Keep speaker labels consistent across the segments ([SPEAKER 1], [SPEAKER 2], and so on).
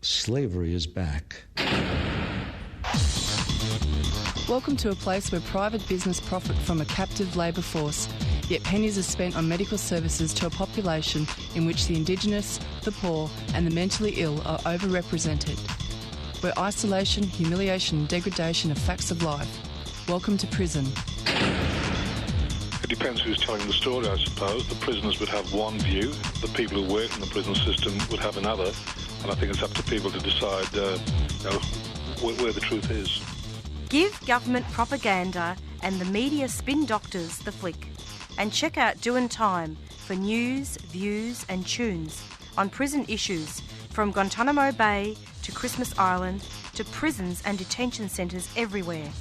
[SPEAKER 1] Slavery is back.
[SPEAKER 2] Welcome to a place where private business profit from a captive labour force, yet pennies are spent on medical services to a population in which the Indigenous, the poor and the mentally ill are overrepresented. Where isolation, humiliation and degradation are facts of life. Welcome to prison.
[SPEAKER 3] It depends who's telling the story, I suppose. The prisoners would have one view, the people who work in the prison system would have another, and I think it's up to people to decide where the truth is.
[SPEAKER 4] Give government propaganda and the media spin doctors the flick. And check out Doin' Time for news, views and tunes on prison issues from Guantanamo Bay to Christmas Island to prisons and detention centres everywhere.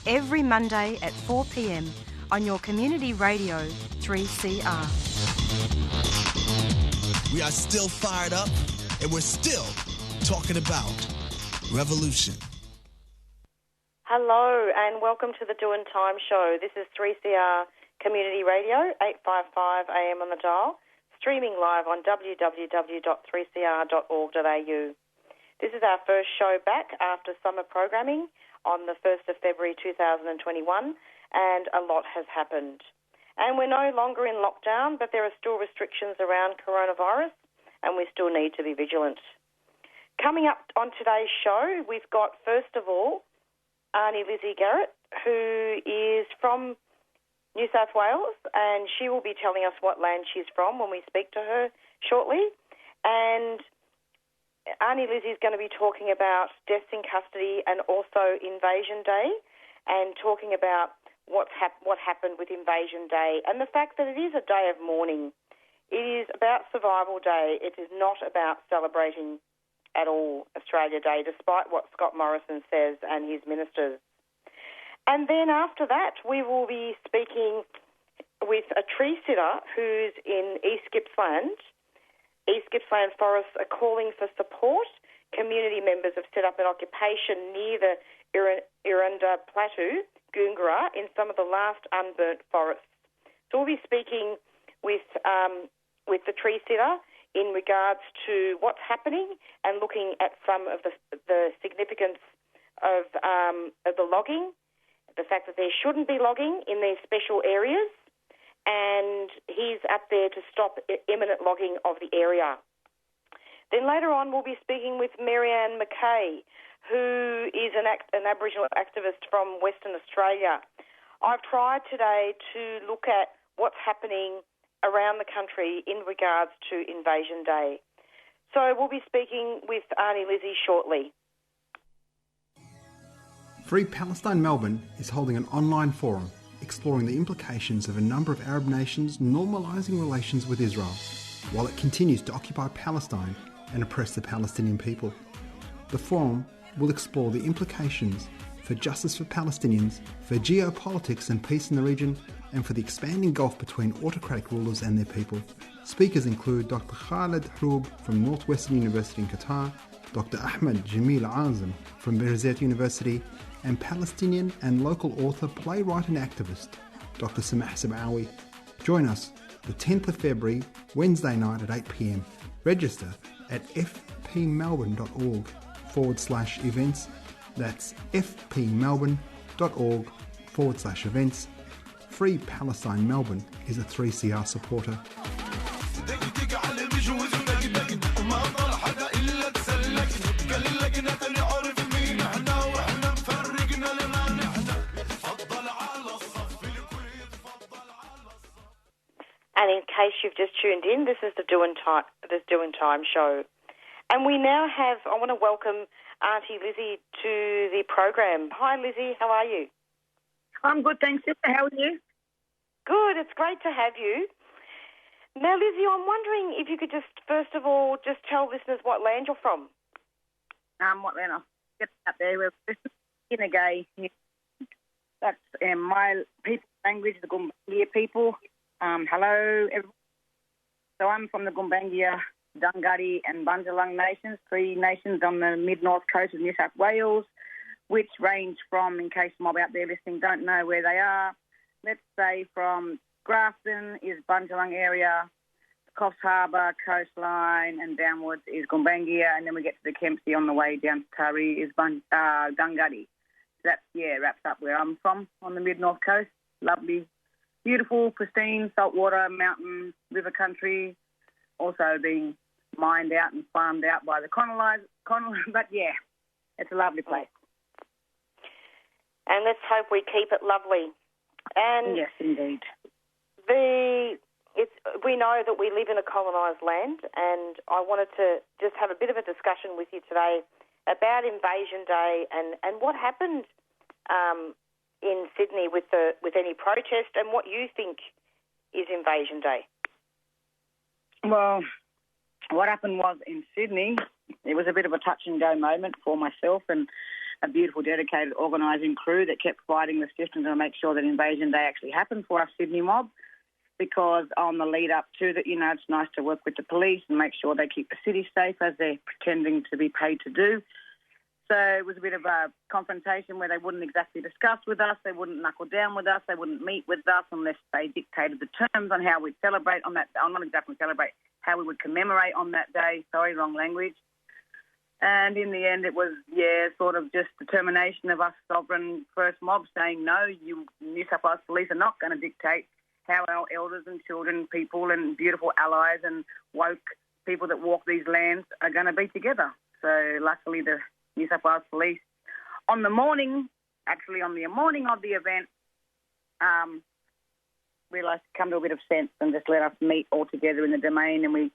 [SPEAKER 4] Every Monday at 4 p.m. on your community radio 3CR.
[SPEAKER 5] We are still fired up and we're still talking about revolution.
[SPEAKER 6] Hello and welcome to the Doin' Time show. This is 3CR Community Radio, 855 AM on the dial, streaming live on www.3cr.org.au. This is our first show back after summer programming on the 1st of February 2021, and a lot has happened. And we're no longer in lockdown, but there are still restrictions around coronavirus, and we still need to be vigilant. Coming up on today's show, we've got, first of all, Auntie Lizzie Garrett, who is from New South Wales, and she will be telling us what land she's from when we speak to her shortly. And Auntie Lizzie is going to be talking about deaths in custody and also Invasion Day, and talking about what happened with Invasion Day and the fact that it is a day of mourning. It is about Survival Day. It is not about celebrating at all Australia Day, despite what Scott Morrison says and his ministers. And then after that, we will be speaking with a treesitter who's in East Gippsland. East Gippsland forests are calling for support. Community members have set up an occupation near the Irunda Plateau, Goongerah, in some of the last unburnt forests. So we'll be speaking with the treesitter in regards to what's happening and looking at some of the significance of the logging, the fact that there shouldn't be logging in these special areas, and he's up there to stop imminent logging of the area. Then later on we'll be speaking with Marianne Mackay, who is an Aboriginal activist from Western Australia. I've tried today to look at what's happening around the country in regards to Invasion Day. So we'll be speaking with Auntie Lizzie shortly.
[SPEAKER 7] Free Palestine Melbourne is holding an online forum exploring the implications of a number of Arab nations normalising relations with Israel while it continues to occupy Palestine and oppress the Palestinian people. The forum will explore the implications for justice for Palestinians, for geopolitics and peace in the region, and for the expanding gulf between autocratic rulers and their people. Speakers include Dr. Khaled Hroub from Northwestern University in Qatar, Dr. Ahmed Jamil Azam from Birzeit University, and Palestinian and local author, playwright and activist, Dr. Samah Sabawi. Join us the 10th of February, Wednesday night at 8 p.m. Register at fpmelbourne.org/events. That's fpmelbourne.org/events. Free Palestine Melbourne is a 3CR supporter.
[SPEAKER 6] And in case you've just tuned in, this is the Doin' Time show. And we now have, I want to welcome Auntie Lizzie to the program. Hi Lizzie, how are you?
[SPEAKER 8] I'm good, thanks, sister. How are you?
[SPEAKER 6] Good, it's great to have you. Now, Lizzie, I'm wondering if you could just, first of all, just tell listeners what land you're from.
[SPEAKER 8] What land? I'll get up there. We're in a gay. That's my people language, the Gumbaynggirr people. Hello, everyone. So I'm from the Gumbaynggirr, Dunghutti and Bundjalung nations, 3 nations on the mid-north coast of New South Wales, which range from, in case mob out there listening don't know where they are, let's say from Grafton is Bundjalung area, Coffs Harbour, coastline, and downwards is Gumbangia, and then we get to the Kempsey on the way down to Taree is Dungutty. So that, wraps up where I'm from on the mid-north coast. Lovely, beautiful, pristine, saltwater, mountain, river country, also being mined out and farmed out by the colonizers. But, it's a lovely place.
[SPEAKER 6] And let's hope we keep it lovely. And
[SPEAKER 8] yes, indeed.
[SPEAKER 6] We know that we live in a colonised land, and I wanted to just have a bit of a discussion with you today about Invasion Day and what happened in Sydney with any protest, and what you think is Invasion Day.
[SPEAKER 8] Well, what happened was in Sydney, it was a bit of a touch and go moment for myself and a beautiful, dedicated organising crew that kept fighting the system to make sure that Invasion Day actually happened for our Sydney mob. Because on the lead up to that, it's nice to work with the police and make sure they keep the city safe as they're pretending to be paid to do. So it was a bit of a confrontation where they wouldn't exactly discuss with us, they wouldn't knuckle down with us, they wouldn't meet with us unless they dictated the terms on how we'd celebrate on that. Not exactly celebrate, how we would commemorate on that day. Sorry, wrong language. And in the end, it was, sort of just determination of us sovereign first mob saying, no, you New South Wales police are not going to dictate how our elders and children, people and beautiful allies and woke people that walk these lands are going to be together. So luckily the New South Wales Police, on the morning of the event, realised to come to a bit of sense and just let us meet all together in the domain, and we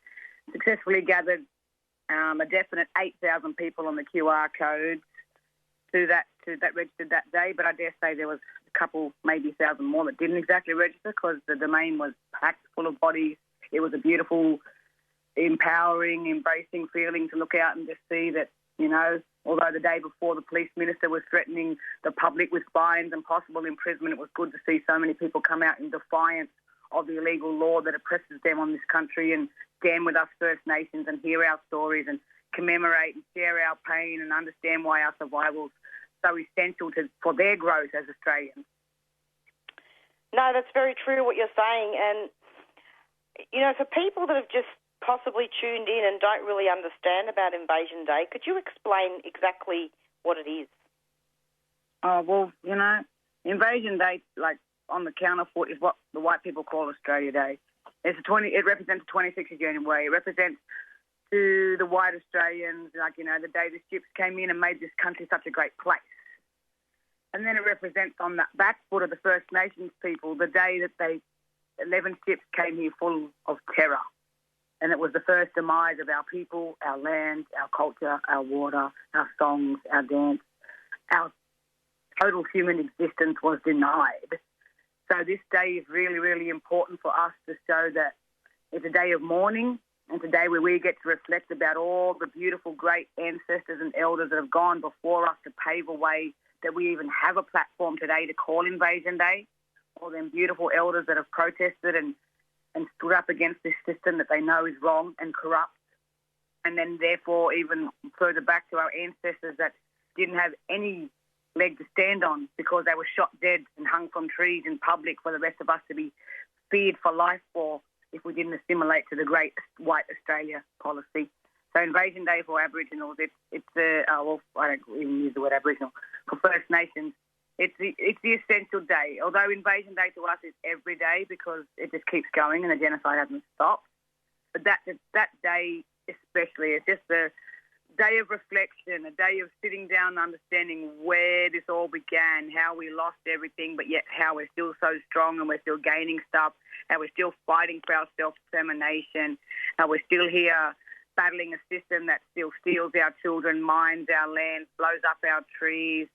[SPEAKER 8] successfully gathered a definite 8,000 people on the QR code to that registered that day, but I dare say there was a couple, maybe 1,000 more that didn't exactly register because the domain was packed full of bodies. It was a beautiful, empowering, embracing feeling to look out and just see that, although the day before the police minister was threatening the public with fines and possible imprisonment, it was good to see so many people come out in defiance of the illegal law that oppresses them on this country and stand with us First Nations and hear our stories and commemorate and share our pain and understand why our survival's so essential for their growth as Australians.
[SPEAKER 6] No, that's very true what you're saying. And, for people that have just possibly tuned in and don't really understand about Invasion Day, could you explain exactly what it is?
[SPEAKER 8] Oh, well, Invasion Day, like on the counterfoot, is what the white people call Australia Day. It represents the 26th of January. It represents to the white Australians, the day the ships came in and made this country such a great place. And then it represents on the back foot of the First Nations people the day that 11 ships came here full of terror. And it was the first demise of our people, our land, our culture, our water, our songs, our dance. Our total human existence was denied. So this day is really, really important for us to show that it's a day of mourning. And today where we get to reflect about all the beautiful, great ancestors and elders that have gone before us to pave a way that we even have a platform today to call Invasion Day, all them beautiful elders that have protested and stood up against this system that they know is wrong and corrupt, and then therefore even further back to our ancestors that didn't have any leg to stand on because they were shot dead and hung from trees in public for the rest of us to be feared for life for if we didn't assimilate to the great white Australia policy. So Invasion Day for Aboriginals, I don't even use the word Aboriginal, for First Nations, it's the essential day. Although Invasion Day to us is every day because it just keeps going and the genocide hasn't stopped. But that day especially, it's just a day of reflection, a day of sitting down and understanding where this all began, how we lost everything, but yet how we're still so strong and we're still gaining stuff, how we're still fighting for our self-determination, how we're still here battling a system that still steals our children, mines our land, blows up our trees,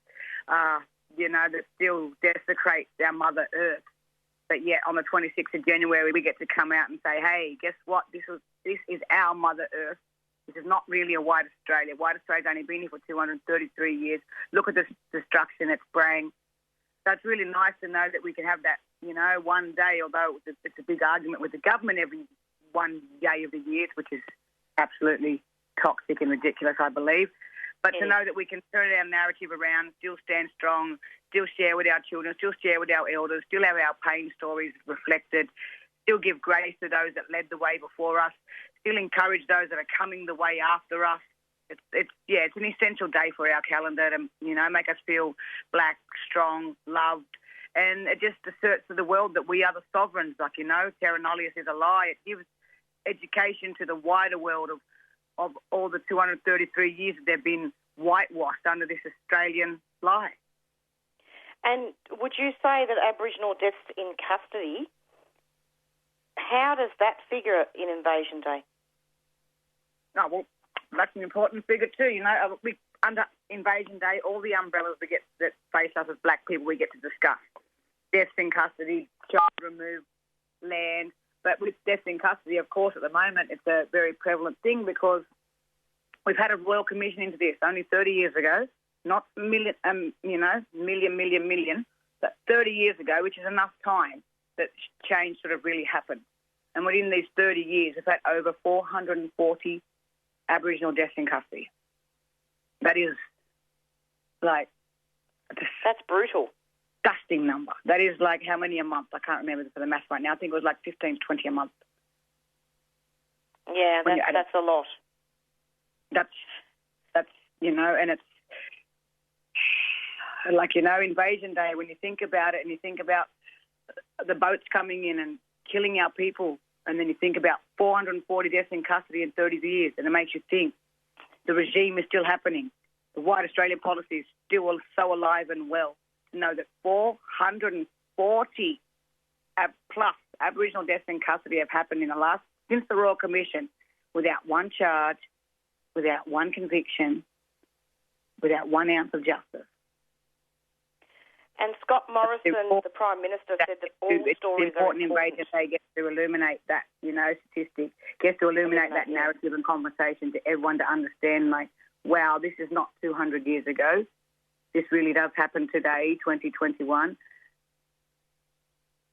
[SPEAKER 8] that still desecrates our Mother Earth. But yet on the 26th of January, we get to come out and say, hey, guess what? This is our Mother Earth. This is not really a white Australia. White Australia's only been here for 233 years. Look at the destruction it sprang. So it's really nice to know that we can have that, one day, although it's a big argument with the government every one day of the year, which is absolutely toxic and ridiculous, I believe. But to know that we can turn our narrative around, still stand strong, still share with our children, still share with our elders, still have our pain stories reflected, still give grace to those that led the way before us, still encourage those that are coming the way after us. It's an essential day for our calendar to, make us feel black, strong, loved. And it just asserts to the world that we are the sovereigns. Terra Nullius is a lie. It gives education to the wider world of all the 233 years that they've been whitewashed under this Australian lie.
[SPEAKER 6] And would you say that Aboriginal deaths in custody, how does that figure in Invasion Day?
[SPEAKER 8] Oh, well, that's an important figure too. Under Invasion Day, all the umbrellas that face us as black people, we get to discuss. Deaths in custody, child removed, land. But with deaths in custody, of course, at the moment, it's a very prevalent thing because we've had a Royal Commission into this only 30 years ago, not million, but 30 years ago, which is enough time that change sort of really happened. And within these 30 years, we've had over 440 Aboriginal deaths in custody. That is
[SPEAKER 6] that's brutal.
[SPEAKER 8] Disgusting number. That is like how many a month? I can't remember for the math right now. I think it was like 15 to 20 a month.
[SPEAKER 6] Yeah, that's a lot.
[SPEAKER 8] That's and it's Invasion Day, when you think about it and you think about the boats coming in and killing our people, and then you think about 440 deaths in custody in 30 years, and it makes you think the regime is still happening. The white Australian policy is still so alive and well. To know that 440 plus Aboriginal deaths in custody have happened since the Royal Commission, without one charge, without one conviction, without 1 ounce of justice.
[SPEAKER 6] And Scott Morrison, the Prime Minister, said that all stories are important.
[SPEAKER 8] In Invasion Day gets to illuminate that, statistic, gets to illuminate that narrative and conversation to everyone to understand, wow, this is not 200 years ago. This really does happen today, 2021.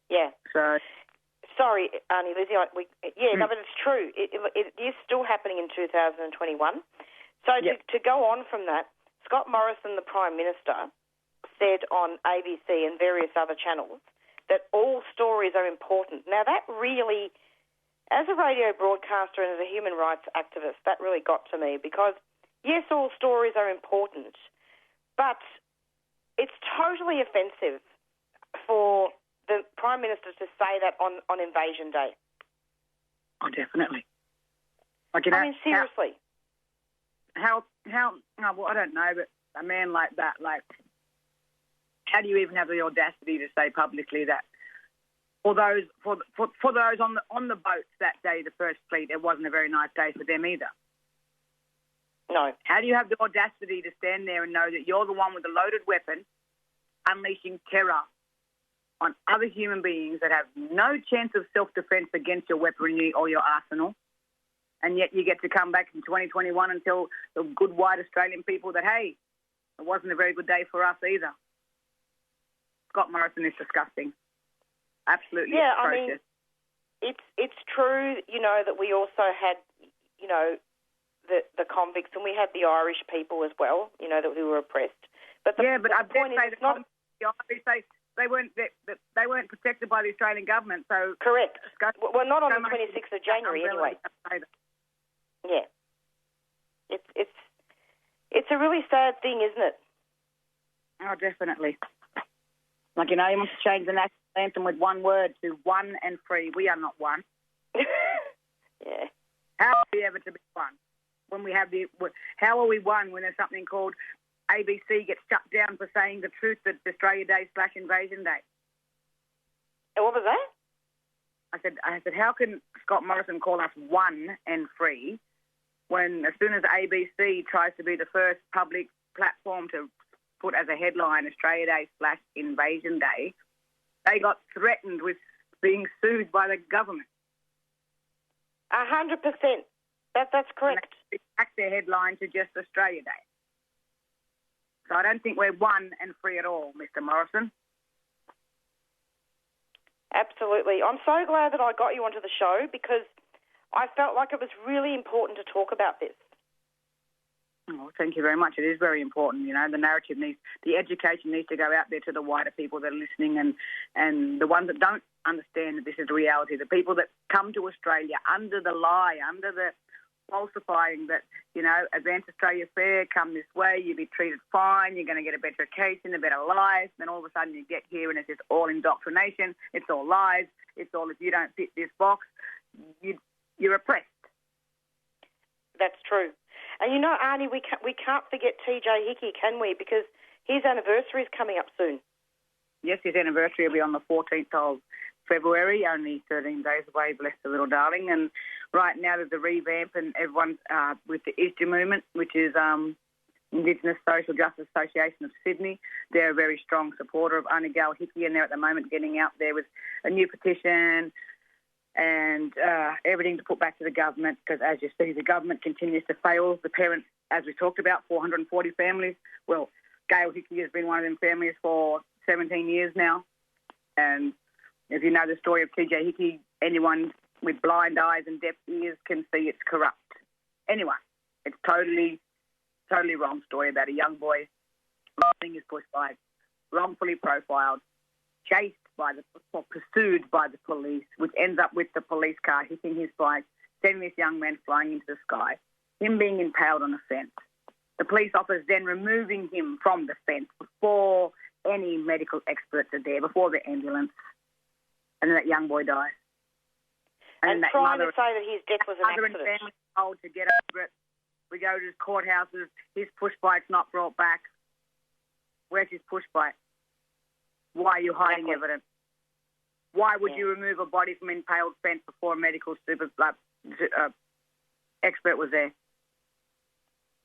[SPEAKER 8] Yeah. So,
[SPEAKER 6] sorry, Auntie Lizzie. But it's true. It is still happening in 2021. So to go on from that, Scott Morrison, the Prime Minister, said on ABC and various other channels that all stories are important. Now, that really, as a radio broadcaster and as a human rights activist, that really got to me because, yes, all stories are important, but it's totally offensive for the Prime Minister to say that on Invasion Day.
[SPEAKER 8] Oh, definitely.
[SPEAKER 6] Seriously.
[SPEAKER 8] How I don't know, but a man like that, how do you even have the audacity to say publicly that for those on the boats that day, the First Fleet, it wasn't a very nice day for them either?
[SPEAKER 6] No.
[SPEAKER 8] How do you have the audacity to stand there and know that you're the one with the loaded weapon unleashing terror on other human beings that have no chance of self-defence against your weaponry or your arsenal, and yet you get to come back in 2021 and tell the good white Australian people that, hey, it wasn't a very good day for us either? Scott Morrison is disgusting. Absolutely atrocious.
[SPEAKER 6] It's true, that we also had, the convicts, and we had the Irish people as well, who were oppressed. But the point is, it's not.
[SPEAKER 8] The Irish, they weren't protected by the Australian government. So
[SPEAKER 6] correct. Well, not on the 26th of January anyway. Yeah. It's a really sad thing, isn't it?
[SPEAKER 8] Oh, definitely. You want to change the national anthem with one word to one and free. We are not one.
[SPEAKER 6] Yeah.
[SPEAKER 8] How are we ever to be one? How are we one when there's something called ABC gets shut down for saying the truth at Australia Day / Invasion Day?
[SPEAKER 6] And what was that?
[SPEAKER 8] I said, how can Scott Morrison call us one and free when as soon as ABC tries to be the first public platform to put as a headline Australia Day / Invasion Day, they got threatened with being sued by the government?
[SPEAKER 6] 100%. That's correct.
[SPEAKER 8] They back their headline to just Australia Day. So I don't think we're one and free at all, Mr. Morrison.
[SPEAKER 6] Absolutely. I'm so glad that I got you onto the show because I felt like it was really important to talk about this.
[SPEAKER 8] Oh, thank you very much. It is very important. The narrative the education needs to go out there to the wider people that are listening and the ones that don't understand that this is reality. The people that come to Australia under the lie, under the falsifying that, Advance Australia Fair, come this way, you'll be treated fine, you're going to get a better education, a better life. Then all of a sudden you get here and it's just all indoctrination. It's all lies. It's all, if you don't fit this box, you're oppressed.
[SPEAKER 6] That's true. And Arnie, we can't forget Tj Hickey, can we? Because his anniversary is coming up soon.
[SPEAKER 8] Yes, his anniversary will be on the 14th of February, only 13 days away, bless the little darling. And right now there's a revamp, and everyone's with the East Gippsland movement, which is Indigenous Social Justice Association of Sydney. They're a very strong supporter of Auntie Hickey, and they're at the moment getting out there with a new petition and everything to put back to the government, because as you see, the government continues to fail the parents, as we talked about, 440 families. Well, Gail Hickey has been one of them families for 17 years now. And if you know the story of Tj Hickey, anyone with blind eyes and deaf ears can see it's corrupt. Anyway, it's totally wrong story about a young boy losing his push bike, wrongfully profiled, chased pursued by the police, which ends up with the police car hitting his bike, sending this young man flying into the sky, him being impaled on a fence. The police officers then removing him from the fence before any medical experts are there, before the ambulance, and then that young boy dies.
[SPEAKER 6] And
[SPEAKER 8] that
[SPEAKER 6] trying
[SPEAKER 8] mother,
[SPEAKER 6] to say that his death was an
[SPEAKER 8] accident. Mother and family told to get over it. We go to his courthouses, his push bike's not brought back. Where's his push bike? Why are you hiding evidence? Why would you remove a body from impaled fence before a medical expert was there?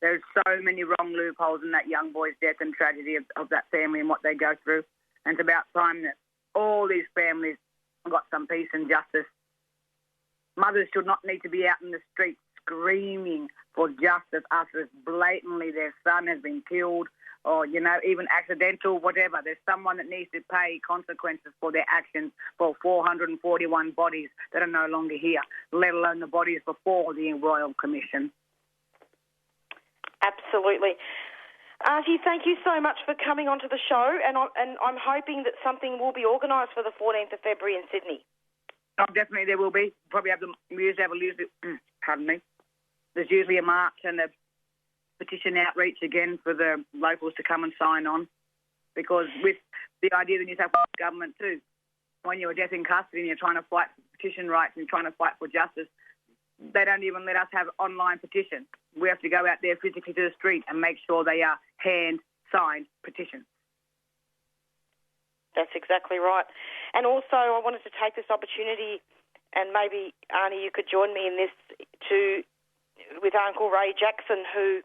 [SPEAKER 8] There's so many wrong loopholes in that young boy's death and tragedy of that family and what they go through. And it's about time that all these families got some peace and justice. Mothers should not need to be out in the streets screaming for justice after blatantly their son has been killed or, even accidental, whatever. There's someone that needs to pay consequences for their actions for 441 bodies that are no longer here, let alone the bodies before the Royal Commission.
[SPEAKER 6] Absolutely. Auntie, thank you so much for coming onto the show, and I'm hoping that something will be organised for the 14th of February in Sydney.
[SPEAKER 8] Oh, definitely there will be. Probably have pardon me. There's usually a march and a petition outreach again for the locals to come and sign on, because with the idea of the New South Wales government too, when you're death in custody and you're trying to fight for petition rights and trying to fight for justice, they don't even let us have online petitions. We have to go out there physically to the street and make sure they are hand-signed petitions.
[SPEAKER 6] That's exactly right. And also I wanted to take this opportunity, and maybe, Arnie, you could join me in this, with Uncle Ray Jackson, who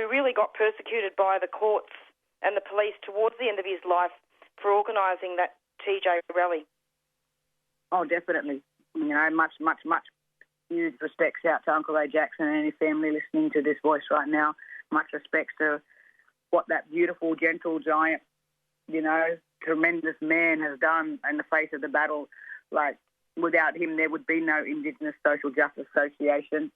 [SPEAKER 6] really got persecuted by the courts and the police towards the end of his life for organising that TJ rally.
[SPEAKER 8] Oh, definitely. Much huge respects out to Uncle Ray Jackson and any family listening to this voice right now. Much respects to what that beautiful, gentle, giant, tremendous man has done in the face of the battle. Like, without him, there would be no Indigenous Social Justice Association.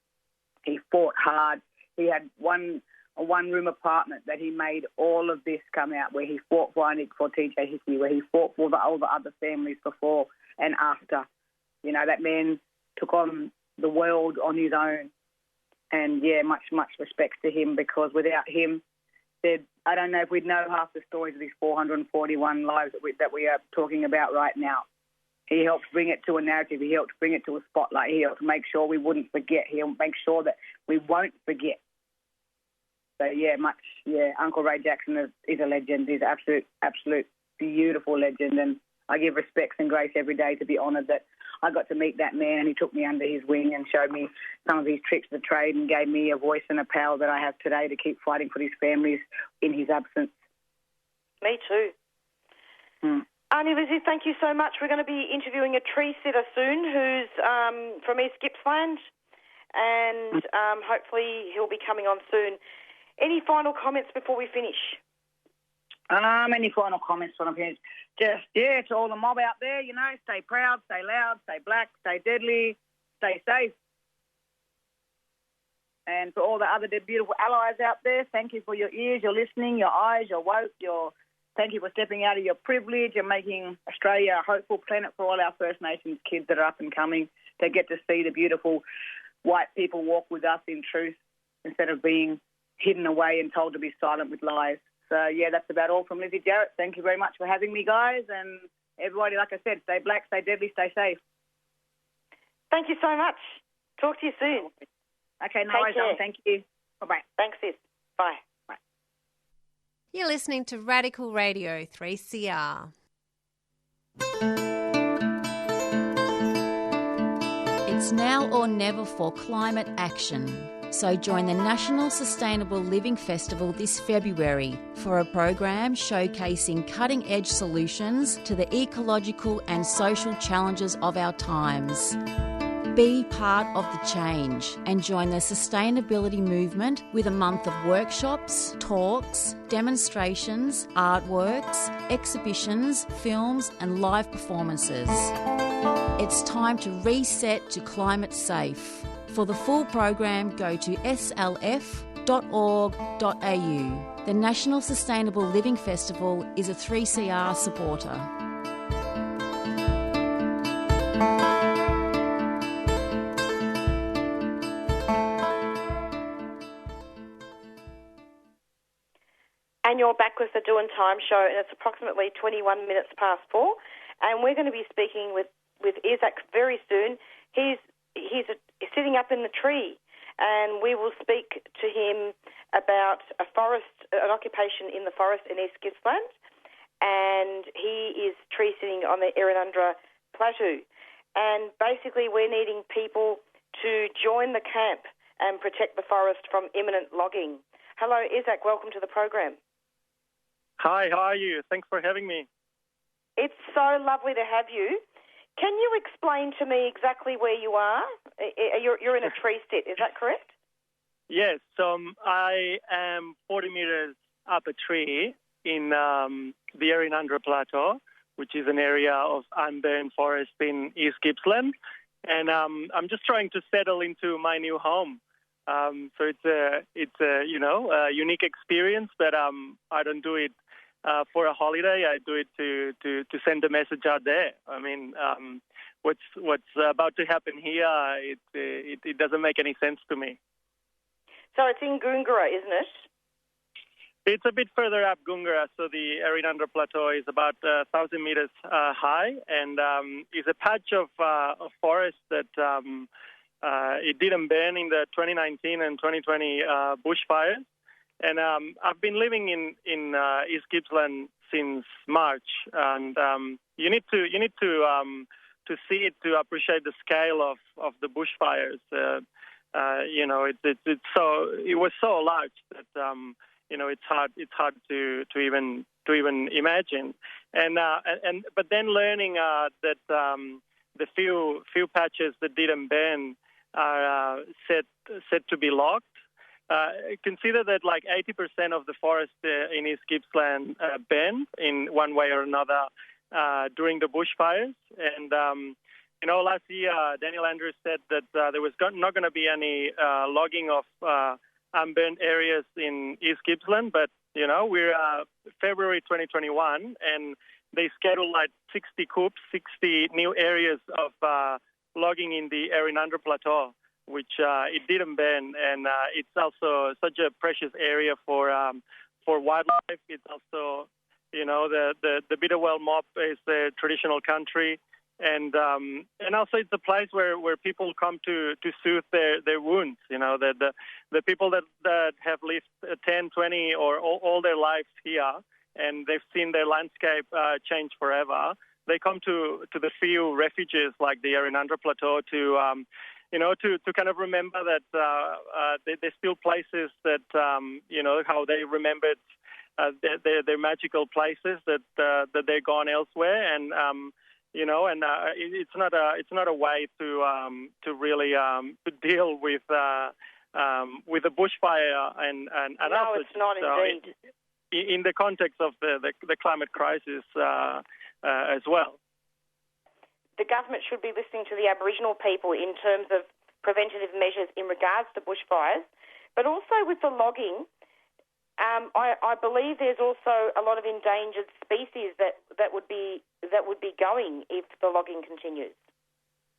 [SPEAKER 8] He fought hard. He had a one-room apartment that he made all of this come out, where he fought for Tj Hickey, where he fought for all the other families before and after. That man took on the world on his own. And, much respects to him, because without him, I don't know if we'd know half the stories of these 441 lives that we are talking about right now. He helped bring it to a narrative. He helped bring it to a spotlight. He helped make sure we wouldn't forget. He helped make sure that we won't forget. So, Uncle Ray Jackson is a legend. He's an absolute beautiful legend. And I give respects and grace every day to be honoured that I got to meet that man, and he took me under his wing and showed me some of his tricks of the trade and gave me a voice and a power that I have today to keep fighting for these families in his absence.
[SPEAKER 6] Me too. Auntie Lizzie, thank you so much. We're going to be interviewing a treesitter soon who's from East Gippsland, and hopefully he'll be coming on soon. Any final comments before we finish?
[SPEAKER 8] Any final comments when I'm finished? Just, to all the mob out there, stay proud, stay loud, stay black, stay deadly, stay safe. And for all the other beautiful allies out there, thank you for your ears, your listening, your eyes, your woke, your Thank you for stepping out of your privilege and making Australia a hopeful planet for all our First Nations kids that are up and coming. They get to see the beautiful white people walk with us in truth instead of being hidden away and told to be silent with lies. So, yeah, that's about all from Lizzie Garrett. Thank you very much for having me, guys. And everybody, like I said, stay black, stay deadly, stay safe.
[SPEAKER 6] Thank you so much. Talk to you soon.
[SPEAKER 8] Okay, no worries. Thank you. Bye-bye.
[SPEAKER 6] Thanks, sis. Bye.
[SPEAKER 8] Bye.
[SPEAKER 1] You're listening to Radical Radio 3CR.
[SPEAKER 9] It's now or never for climate action. So join the National Sustainable Living Festival this February for a program showcasing cutting-edge solutions to the ecological and social challenges of our times. Be part of the change and join the sustainability movement with a month of workshops, talks, demonstrations, artworks, exhibitions, films and live performances. It's time to reset to climate safe. For the full program, go to slf.org.au. The National Sustainable Living Festival is a 3CR supporter.
[SPEAKER 6] And you're back with the Doing Time show, and it's approximately 21 minutes past 4, and we're going to be speaking with Izac very soon. He's sitting up in the tree, and we will speak to him about an occupation in the forest in East Gippsland, and he is tree sitting on the Errinundra Plateau. And basically we're needing people to join the camp and protect the forest from imminent logging. Hello, Izac, welcome to the program.
[SPEAKER 10] Hi, how are you? Thanks for having me.
[SPEAKER 6] It's so lovely to have you. Can you explain to me exactly where you are? You're in a tree sit, is that correct?
[SPEAKER 10] Yes, I am 40 metres up a tree in the Errinundra Plateau, which is an area of unburned forest in East Gippsland. And I'm just trying to settle into my new home. So it's a unique experience, but I don't do it for a holiday. I do it to send a message out there. I mean, what's about to happen here, it doesn't make any sense to me.
[SPEAKER 6] So it's in Goongerah, isn't it?
[SPEAKER 10] It's a bit further up Goongerah. So the Errinundra Plateau is about 1,000 metres high, and is a patch of forest that it didn't burn in the 2019 and 2020 bushfires. And I've been living in East Gippsland since March, and you need to see it to appreciate the scale of the bushfires. It was so large that it's hard to even imagine. But then learning that the few patches that didn't burn are set to be logged. Consider that like 80% of the forest in East Gippsland burned in one way or another during the bushfires. And, last year Daniel Andrews said that there was not going to be any logging of unburned areas in East Gippsland. But, we're February 2021 and they scheduled like 60 coups, 60 new areas of logging in the Errinundra Plateau, which it didn't burn, and it's also such a precious area for wildlife. It's also, the Bitterwell mob is a traditional country, and also it's a place where people come to soothe their wounds. The people that have lived 10, 20, or all their lives here, and they've seen their landscape change forever. They come to the few refuges like the Errinundra Plateau to kind of remember that there's still places that, how they remembered their magical places that they're gone elsewhere, and it's not a way to really to deal with the bushfire and
[SPEAKER 6] no,
[SPEAKER 10] others.
[SPEAKER 6] It's not indeed.
[SPEAKER 10] In the context of the climate crisis as well.
[SPEAKER 6] The government should be listening to the Aboriginal people in terms of preventative measures in regards to bushfires, but also with the logging. I believe there's also a lot of endangered species that would be going if the logging continues.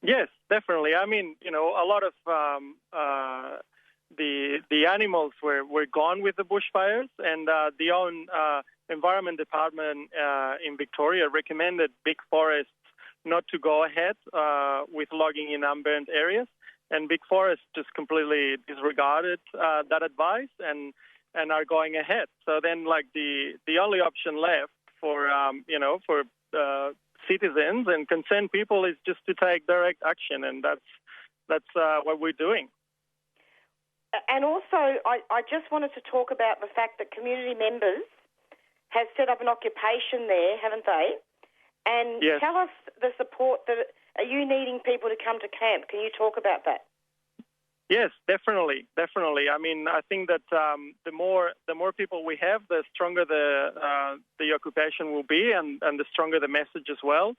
[SPEAKER 10] Yes, definitely. I mean, a lot of the animals were gone with the bushfires, and the own Environment Department in Victoria recommended big forests not to go ahead with logging in unburnt areas, and big forests just completely disregarded that advice and are going ahead. So then, the only option left for citizens and concerned people is just to take direct action, and that's what we're doing.
[SPEAKER 6] And also, I just wanted to talk about the fact that community members have set up an occupation there, haven't they? And
[SPEAKER 10] yes.
[SPEAKER 6] Tell us the support that are you needing people to come to camp? Can you talk about that?
[SPEAKER 10] Yes, definitely. I mean, I think that the more people we have, the stronger the occupation will be, and the stronger the message as well.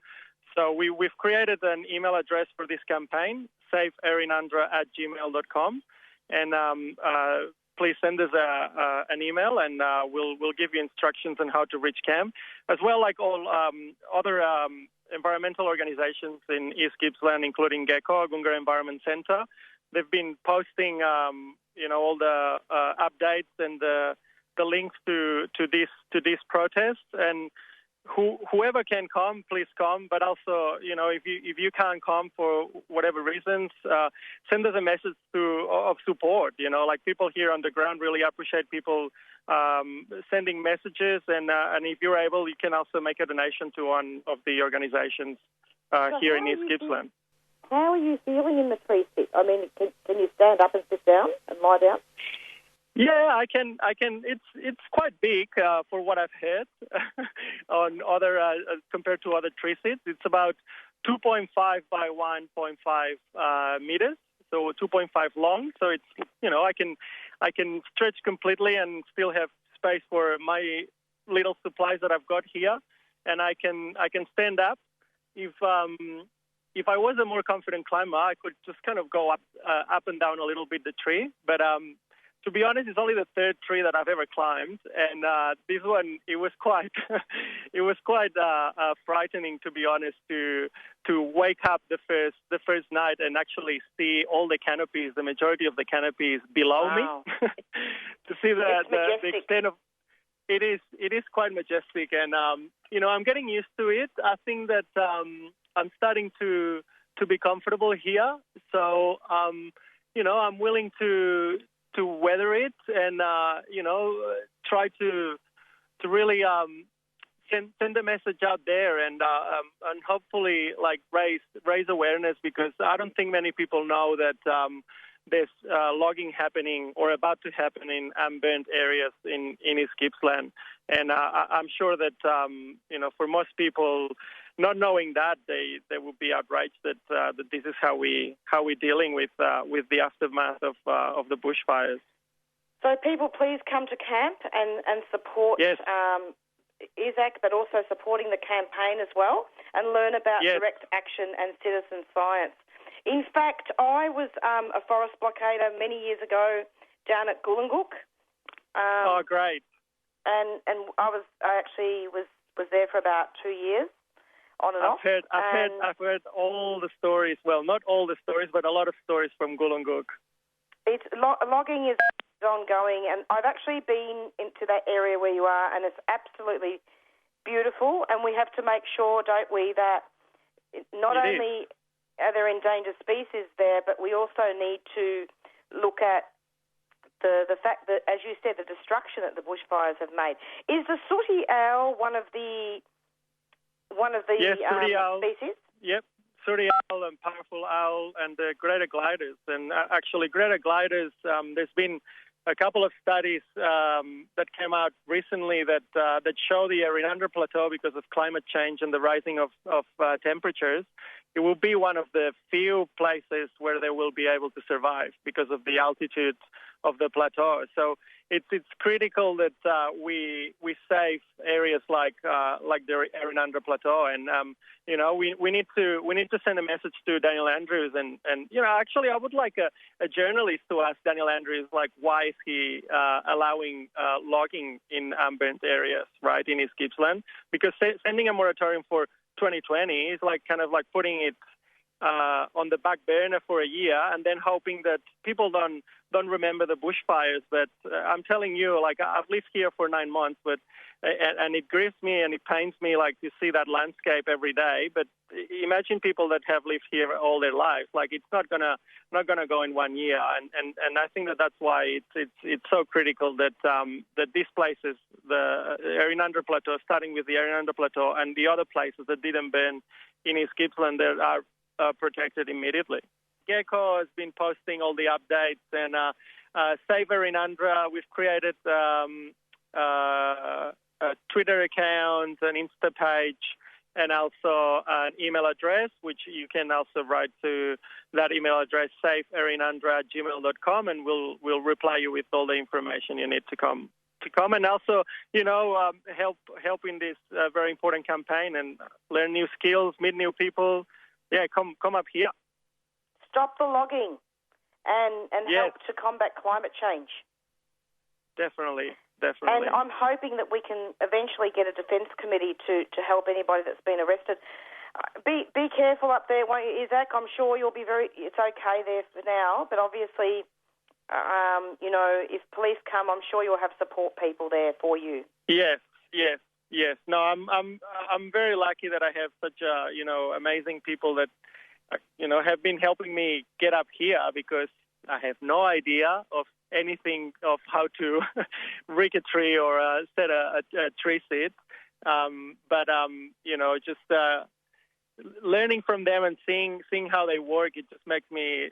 [SPEAKER 10] So we've created an email address for this campaign, safeerinandra@gmail.com, and please send us an email, and we'll give you instructions on how to reach camp, as well like all other environmental organisations in East Gippsland, including GECO, Gunga Environment Centre. They've been posting, all the updates and the links to this protest. And whoever can come, please come. But also, if you can't come for whatever reasons, send us a message of support. People here on the ground really appreciate people sending messages. And if you're able, you can also make a donation to one of the organisations here in East Gippsland.
[SPEAKER 6] How are you feeling in the tree sit? I mean, can you stand up and sit down and lie down?
[SPEAKER 10] Yeah, I can. It's quite big for what I've heard on other compared to other tree sits. It's about 2.5 by 1.5 meters, so 2.5 long. So it's I can stretch completely and still have space for my little supplies that I've got here, and I can stand up. If I was a more confident climber, I could just kind of go up and down a little bit the tree. But to be honest, it's only the third tree that I've ever climbed, and this one it was quite frightening, to be honest, to wake up the first night and actually see all the canopies, the majority of the canopies below me, to see the extent of. It is quite majestic, and I'm getting used to it. I think that I'm starting to be comfortable here, so I'm willing to weather it and try to really send a message out there and hopefully raise awareness, because I don't think many people know that there's logging happening or about to happen in unburnt areas in East Gippsland. And I'm sure that, for most people, not knowing that, they would be outraged that this is how we're dealing with the aftermath of the bushfires.
[SPEAKER 6] So people, please come to camp and support
[SPEAKER 10] yes.
[SPEAKER 6] Izac, but also supporting the campaign as well, and learn about
[SPEAKER 10] yes.
[SPEAKER 6] direct action and citizen science. In fact, I was a forest blockader many years ago down at Goolongook.
[SPEAKER 10] Oh, great!
[SPEAKER 6] And I actually was there for about 2 years, on and off.
[SPEAKER 10] I've heard all the stories. Well, not all the stories, but a lot of stories from Goolongook.
[SPEAKER 6] It's logging is ongoing, and I've actually been into that area where you are, and it's absolutely beautiful. And we have to make sure, don't we, that not only are there endangered species there, but we also need to look at the fact that, as you said, the destruction that the bushfires have made. Is the sooty owl one of the
[SPEAKER 10] yes, sooty owl.
[SPEAKER 6] Species?
[SPEAKER 10] Yep, sooty owl and powerful owl and the greater gliders. And actually, greater gliders, there's been a couple of studies that came out recently that show the Erinandra Plateau, because of climate change and the rising of temperatures, it will be one of the few places where they will be able to survive because of the altitude the plateau. So it's critical that we save areas like the Errinundra Plateau, and we need to send a message to Daniel Andrews, and actually I would like a journalist to ask Daniel Andrews, like, why is he allowing logging in burnt areas, right, in East Gippsland? Because sending a moratorium for 2020 is kind of like putting it on the back burner for a year, and then hoping that people don't remember the bushfires. But I'm telling you, I've lived here for 9 months, and it grieves me and it pains me, to see that landscape every day. But imagine people that have lived here all their lives. It's not gonna go in 1 year, and I think that's why it's so critical that these places, the Errinundra Plateau, starting with the Errinundra Plateau, and the other places that didn't burn in East Gippsland, that are protected immediately. Gecko has been posting all the updates, and Save Errinundra, we've created a Twitter account, an Insta page, and also an email address, which you can also write to that email address, saveerrinundra@gmail.com, and we'll reply you with all the information you need to come, and also, help in this very important campaign and learn new skills, meet new people. Yeah, come up here.
[SPEAKER 6] Stop the logging and
[SPEAKER 10] yes,
[SPEAKER 6] help to combat climate change.
[SPEAKER 10] Definitely.
[SPEAKER 6] And I'm hoping that we can eventually get a defence committee to help anybody that's been arrested. Be careful up there, won't you, Izac? I'm sure you'll be it's okay there for now, but obviously, if police come, I'm sure you'll have support people there for you.
[SPEAKER 10] Yes. No, I'm very lucky that I have such amazing people that have been helping me get up here, because I have no idea of anything of how to rig a tree or set a tree seat. But just learning from them and seeing how they work, it just makes me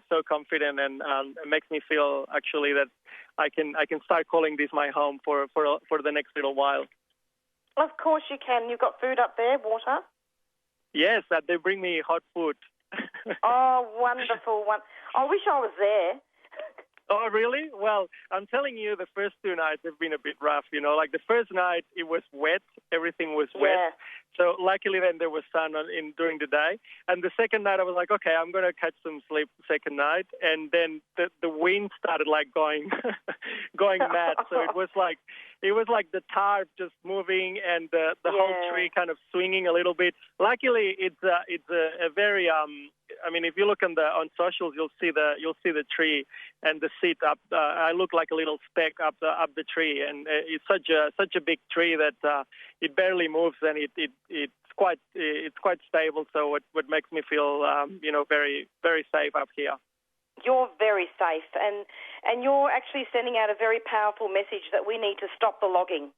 [SPEAKER 10] so confident, and it makes me feel actually that I can start calling this my home for the next little while.
[SPEAKER 6] Of course you can. You've got food up there, water?
[SPEAKER 10] Yes, they bring me hot food.
[SPEAKER 6] Oh, wonderful. I wish I was there.
[SPEAKER 10] Oh, really? Well, I'm telling you, the first 2 nights have been a bit rough, the first night it was wet, everything was wet.
[SPEAKER 6] Yeah.
[SPEAKER 10] So luckily then there was sun during the day. And the second night I was like, okay, I'm going to catch some sleep second night. And then the wind started going mad. So it was like the tarp just moving, and the whole tree kind of swinging a little bit. Luckily, it's a very if you look on socials, you'll see the tree and the seat up. I look like a little speck up the tree, and it's such a big tree that it barely moves, and it's quite stable. So what makes me feel very, very safe up here.
[SPEAKER 6] You're very safe, and you're actually sending out a very powerful message that we need to stop the logging.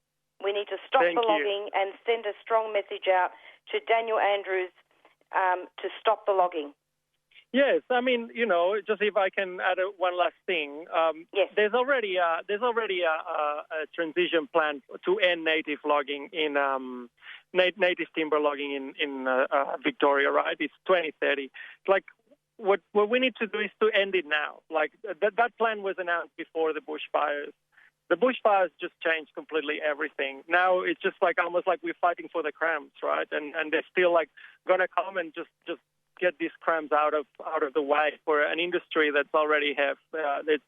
[SPEAKER 6] We need to stop the logging and send a strong message out to Daniel Andrews to stop the logging.
[SPEAKER 10] Yes, just if I can add one last thing.
[SPEAKER 6] Yes.
[SPEAKER 10] There's already a transition plan to end native logging in native timber logging in Victoria. Right? It's 2030. What we need to do is to end it now. That plan was announced before the bushfires. The bushfires just changed completely everything. Now it's just almost like we're fighting for the crumbs, right? And they're still going to come and just get these crumbs out of the way for an industry that's already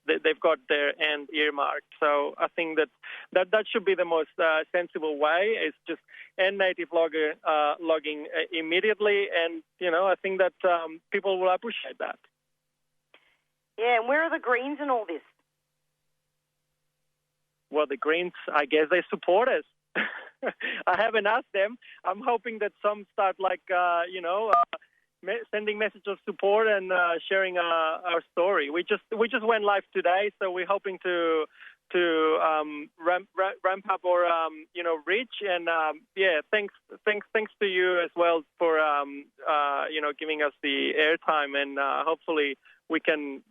[SPEAKER 10] they've got their end earmarked. So I think that should be the most sensible way, is just end native logging immediately, and I think that people will appreciate that.
[SPEAKER 6] Yeah, and where are the Greens in all this?
[SPEAKER 10] Well, the Greens, I guess they support us. I haven't asked them. I'm hoping that some start sending messages of support and sharing our story. We just went live today, so we're hoping to ramp up our reach, and thanks to you as well for giving us the airtime, and hopefully we can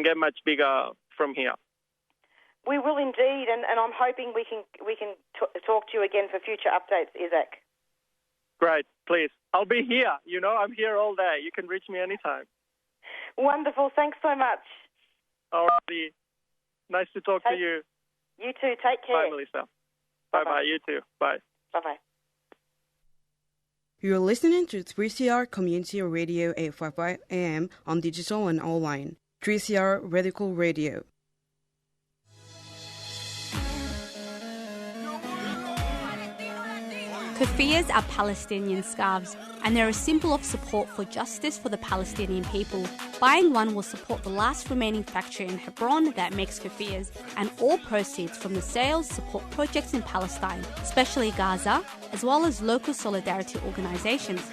[SPEAKER 10] get much bigger from here.
[SPEAKER 6] We will indeed, and I'm hoping we can talk to you again for future updates, Izac.
[SPEAKER 10] Great, please. I'll be here. I'm here all day. You can reach me anytime.
[SPEAKER 6] Wonderful. Thanks so much.
[SPEAKER 10] All righty. Nice to talk to you.
[SPEAKER 6] You too. Take care.
[SPEAKER 10] Bye, Melissa. Bye-bye. You too. Bye.
[SPEAKER 6] Bye-bye.
[SPEAKER 11] You're listening to 3CR Community Radio 855 AM on digital and online. 3CR Radical Radio.
[SPEAKER 12] Keffiyehs are Palestinian scarves, and they're a symbol of support for justice for the Palestinian people. Buying one will support the last remaining factory in Hebron that makes keffiyehs, and all proceeds from the sales support projects in Palestine, especially Gaza, as well as local solidarity organisations.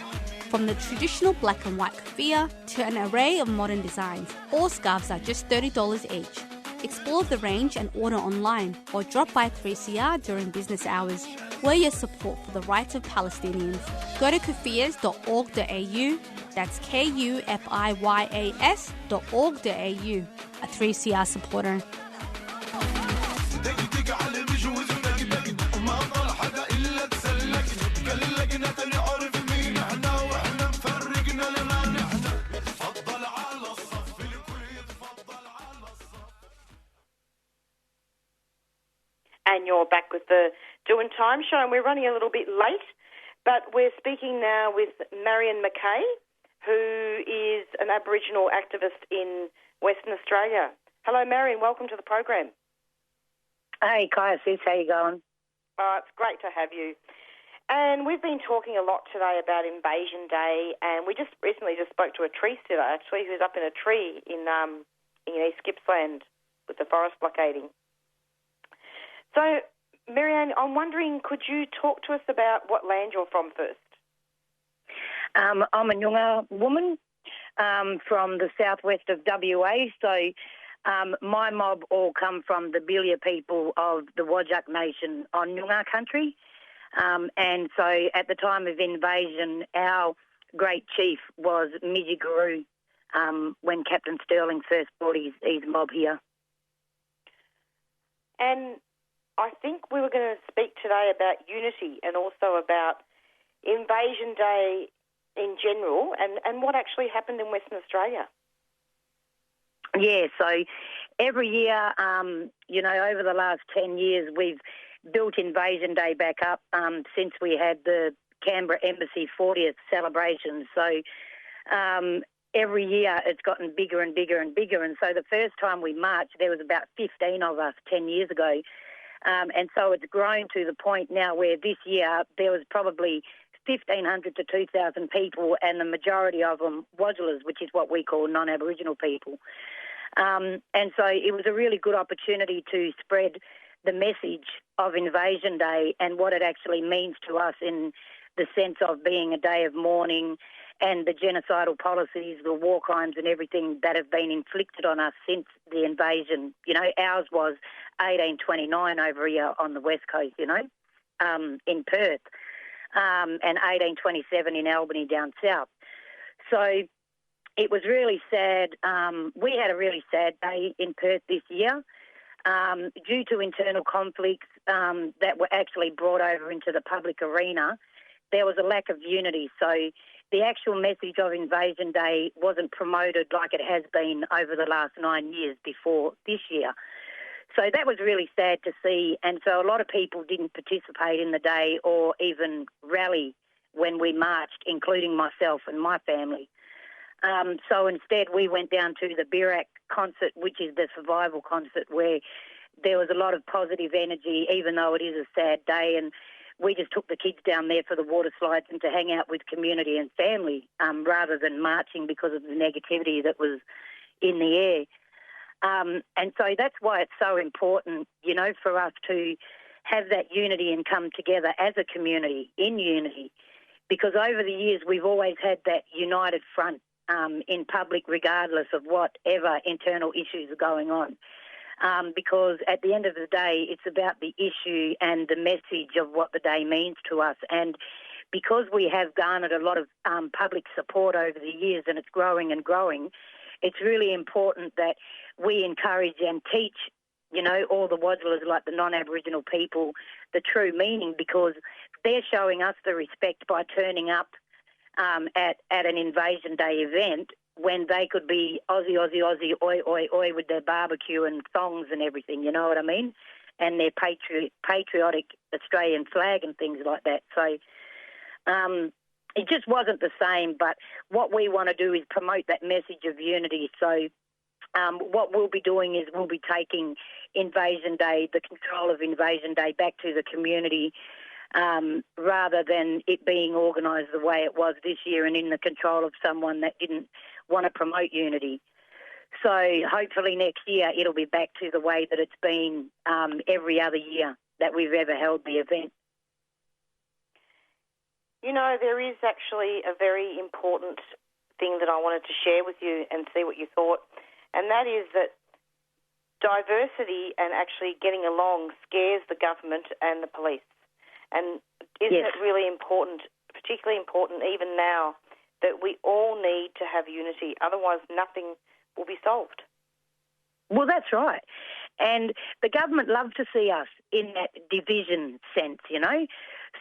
[SPEAKER 12] From the traditional black and white keffiyeh to an array of modern designs, all scarves are just $30 each. Explore the range and order online, or drop by 3CR during business hours. We're your support for the rights of Palestinians. Go to keffiyehs.org.au, that's KUFIYAS.org.au, a 3CR supporter.
[SPEAKER 6] And you're back with the Doing Time show, and we're running a little bit late, but we're speaking now with Marianne Mackay, who is an Aboriginal activist in Western Australia. Hello, Marianne. Welcome to the program.
[SPEAKER 13] Hey, Kaya sis, how you going?
[SPEAKER 6] It's great to have you. And we've been talking a lot today about Invasion Day, and we just recently spoke to a treesitter, actually, who's up in a tree in East Gippsland with the forest blockading. So, Marianne, I'm wondering, could you talk to us about what land you're from first?
[SPEAKER 13] I'm a Noongar woman from the southwest of WA, so my mob all come from the Bilia people of the Wajak Nation on Noongar country. And so at the time of invasion, our great chief was Miji Guru when Captain Sterling first brought his mob here.
[SPEAKER 6] And I think we were going to speak today about unity and also about Invasion Day in general and what actually happened in Western Australia.
[SPEAKER 13] Yeah, so every year, over the last 10 years, we've built Invasion Day back up since we had the Canberra Embassy 40th celebration. So every year it's gotten bigger and bigger and bigger. And so the first time we marched, there was about 15 of us 10 years ago. And so it's grown to the point now where this year there was probably 1,500 to 2,000 people, and the majority of them Wadjalers, which is what we call non-Aboriginal people. And so it was a really good opportunity to spread the message of Invasion Day and what it actually means to us in the sense of being a day of mourning and the genocidal policies, the war crimes and everything that have been inflicted on us since the invasion. You know, ours was 1829 over here on the west coast, in Perth, and 1827 in Albany down south. So it was really sad. We had a really sad day in Perth this year due to internal conflicts that were actually brought over into the public arena. There was a lack of unity. So the actual message of Invasion Day wasn't promoted like it has been over the last 9 years before this year. So that was really sad to see. And so a lot of people didn't participate in the day or even rally when we marched, including myself and my family. So instead we went down to the Birak concert, which is the survival concert, where there was a lot of positive energy, even though it is a sad day. And we just took the kids down there for the water slides and to hang out with community and family rather than marching because of the negativity that was in the air. And so that's why it's so important, for us to have that unity and come together as a community in unity, because over the years we've always had that united front in public regardless of whatever internal issues are going on. Because at the end of the day, it's about the issue and the message of what the day means to us. And because we have garnered a lot of public support over the years and it's growing and growing, it's really important that we encourage and teach, all the Wadjalers, like the non-Aboriginal people, the true meaning, because they're showing us the respect by turning up at an Invasion Day event when they could be Aussie, Aussie, Aussie, oi, oi, oi with their barbecue and thongs and everything, you know what I mean? And their patriotic Australian flag and things like that. So it just wasn't the same, but what we want to do is promote that message of unity. So what we'll be doing is we'll be taking Invasion Day, the control of Invasion Day, back to the community rather than it being organised the way it was this year and in the control of someone that didn't want to promote unity. So hopefully next year it'll be back to the way that it's been every other year that we've ever held the event.
[SPEAKER 6] You know, there is actually a very important thing that I wanted to share with you and see what you thought, and that is that diversity and actually getting along scares the government and the police. And isn't it really important, particularly important even now, that we all need to have unity, otherwise nothing will be solved?
[SPEAKER 13] Well, that's right. And the government love to see us in that division sense, you know.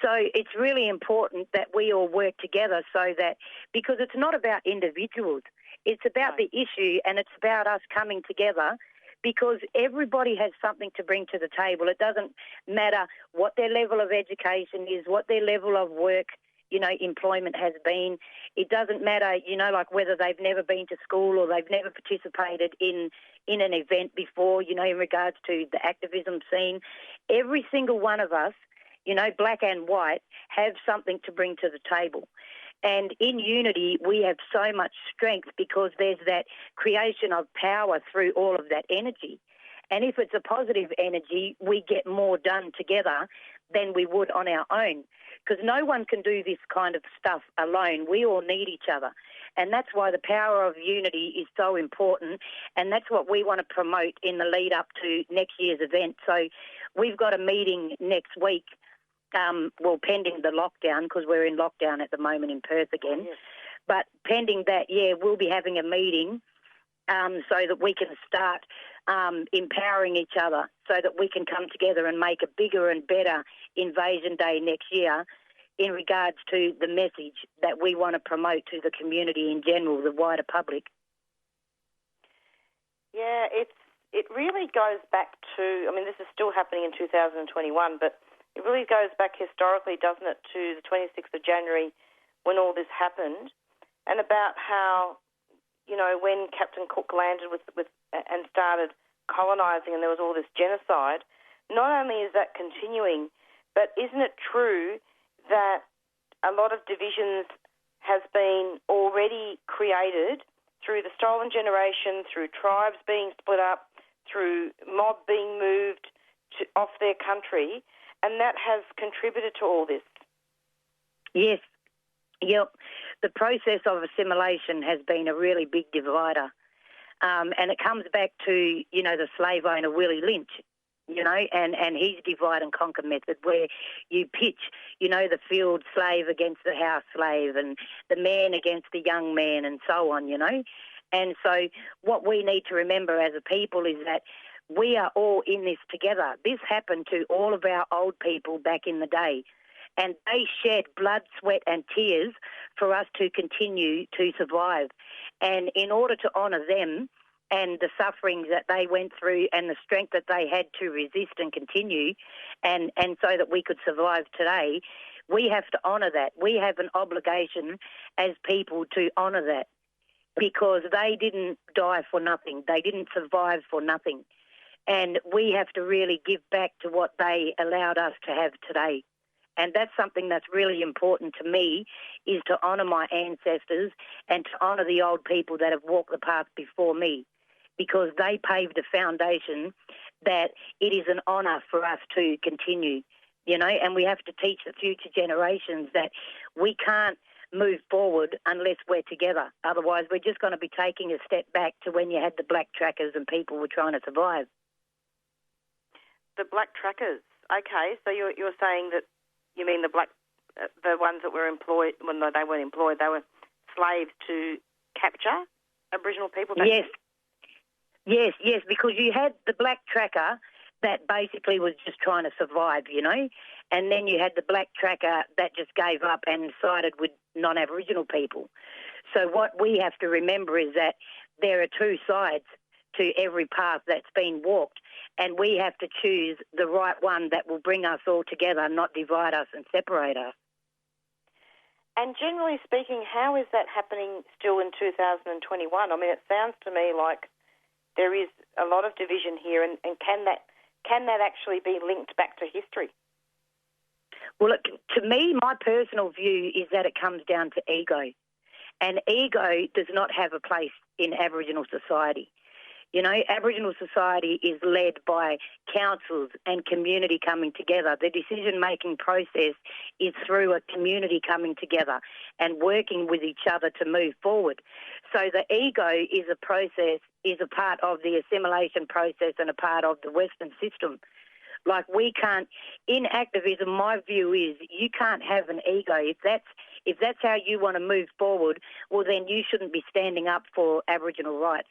[SPEAKER 13] So it's really important that we all work together so that, because it's not about individuals, it's about the issue and it's about us coming together, because everybody has something to bring to the table. It doesn't matter what their level of education is, what their level of work, you know, employment has been. It doesn't matter, you know, like whether they've never been to school or they've never participated in an event before, you know, in regards to the activism scene. Every single one of us, you know, black and white, have something to bring to the table. And in unity, we have so much strength because there's that creation of power through all of that energy. And if it's a positive energy, we get more done together than we would on our own, because no one can do this kind of stuff alone. We all need each other. And that's why the power of unity is so important, and that's what we want to promote in the lead up to next year's event. So we've got a meeting next week, pending the lockdown, because we're in lockdown at the moment in Perth again. Yes. But pending that, we'll be having a meeting so that we can start empowering each other, so that we can come together and make a bigger and better Invasion Day next year in regards to the message that we want to promote to the community in general, the wider public. Yeah, it really goes back to, I mean, this is still happening in 2021, but it really goes back historically, doesn't it, to the 26th of January when all this happened, and about how, you know, when Captain Cook landed and started colonising and there was all this genocide, not only is that continuing, but isn't it true that a lot of divisions has been already created through the stolen generation, through tribes being split up, through mob being moved off their country, and that has contributed to all this? Yes. Yep. The process of assimilation has been a really big divider. And it comes back to, you know, the slave owner Willie Lynch, you know, and his divide and conquer method, where you pitch, you know, the field slave against the house slave and the man against the young man and so on, you know. And so what we need to remember as a people is that we are all in this together. This happened to all of our old people back in the day, and they shed blood, sweat and tears for us to continue to survive. And in order to honour them and the sufferings that they went through and the strength that they had to resist and continue, and so that we could survive today, we have to honour that. We have an obligation as people to honour that, because they didn't die for nothing. They didn't survive for nothing. And we have to really give back to what they allowed us to have today. And that's something that's really important to me, is to honour my ancestors and to honour the old people that have walked the path before me, because they paved a foundation that it is an honour for us to continue, you know, and we have to teach the future generations that we can't move forward unless we're together. Otherwise, we're just going to be taking a step back to when you had the black trackers and people were trying to survive. The black trackers. Okay, so you're saying that, you mean the ones that were employed, well, no, they weren't employed, they were slaves to capture Aboriginal people? Yes, because you had the black tracker that basically was just trying to survive, you know, and then you had the black tracker that just gave up and sided with non-Aboriginal people. So what we have to remember is that there are two sides to every path that's been walked, and we have to choose the right one that will bring us all together, not divide us and separate us.
[SPEAKER 6] And generally speaking, how is that happening still in 2021? I mean, it sounds to me like there is a lot of division here, and can that actually be linked back to history?
[SPEAKER 13] Well, to me, my personal view is that it comes down to ego. And ego does not have a place in Aboriginal society. You know, Aboriginal society is led by councils and community coming together. The decision-making process is through a community coming together and working with each other to move forward. So the ego is a process, is a part of the assimilation process and a part of the Western system. Like we can't, in activism, my view is you can't have an ego. If that's how you want to move forward, well then you shouldn't be standing up for Aboriginal rights.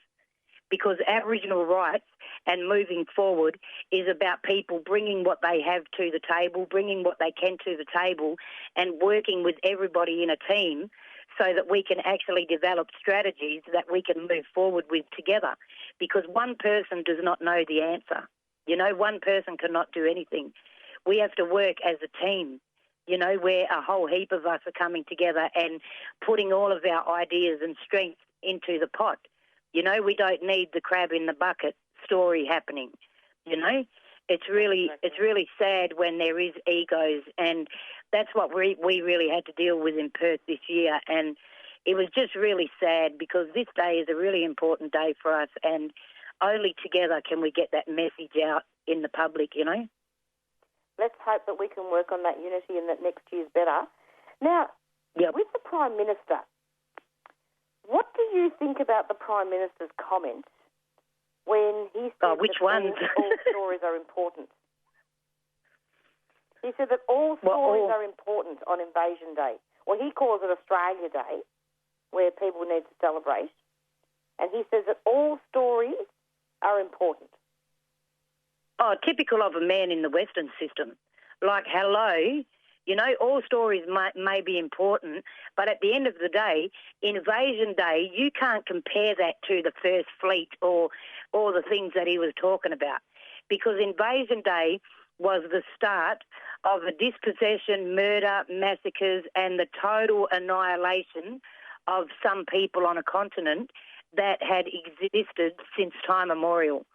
[SPEAKER 13] Because Aboriginal rights and moving forward is about people bringing what they have to the table, bringing what they can to the table, and working with everybody in a team so that we can actually develop strategies that we can move forward with together. Because one person does not know the answer. You know, one person cannot do anything. We have to work as a team, you know, where a whole heap of us are coming together and putting all of our ideas and strengths into the pot. You know, we don't need the crab in the bucket story happening. You know, it's really sad when there is egos, and that's what we really had to deal with in Perth this year. And it was just really sad because this day is a really important day for us, and only together can we get that message out in the public. You know.
[SPEAKER 6] Let's hope that we can work on that unity and that next year's better. Now, with the Prime Minister. What do you think about the Prime Minister's comments when he said that all stories are important? He said that all stories are important on Invasion Day. Well, he calls it Australia Day, where people need to celebrate. And he says that all stories are important.
[SPEAKER 13] Oh, typical of a man in the Western system. Like, hello... You know, all stories may be important, but at the end of the day, Invasion Day, you can't compare that to the First Fleet or the things that he was talking about, because Invasion Day was the start of a dispossession, murder, massacres, and the total annihilation of some people on a continent that had existed since time immemorial.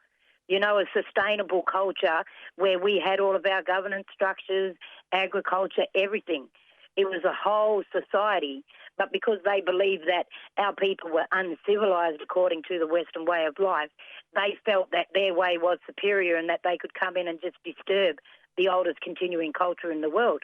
[SPEAKER 13] You know, a sustainable culture where we had all of our governance structures, agriculture, everything. It was a whole society, but because they believed that our people were uncivilised according to the Western way of life, they felt that their way was superior and that they could come in and just disturb the oldest continuing culture in the world.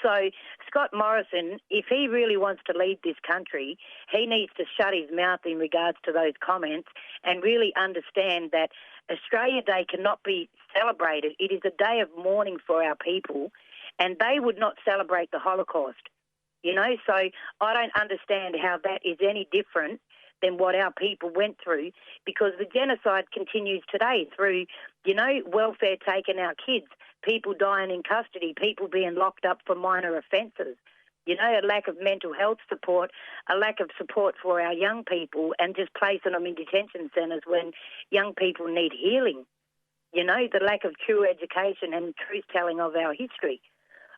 [SPEAKER 13] So Scott Morrison, if he really wants to lead this country, he needs to shut his mouth in regards to those comments and really understand that Australia Day cannot be celebrated. It is a day of mourning for our people, and they would not celebrate the Holocaust. You know, so I don't understand how that is any different than what our people went through, because the genocide continues today through, you know, welfare taking our kids, people dying in custody, people being locked up for minor offences, you know, a lack of mental health support, a lack of support for our young people, and just placing them in detention centres when young people need healing. You know, the lack of true education and truth-telling of our history.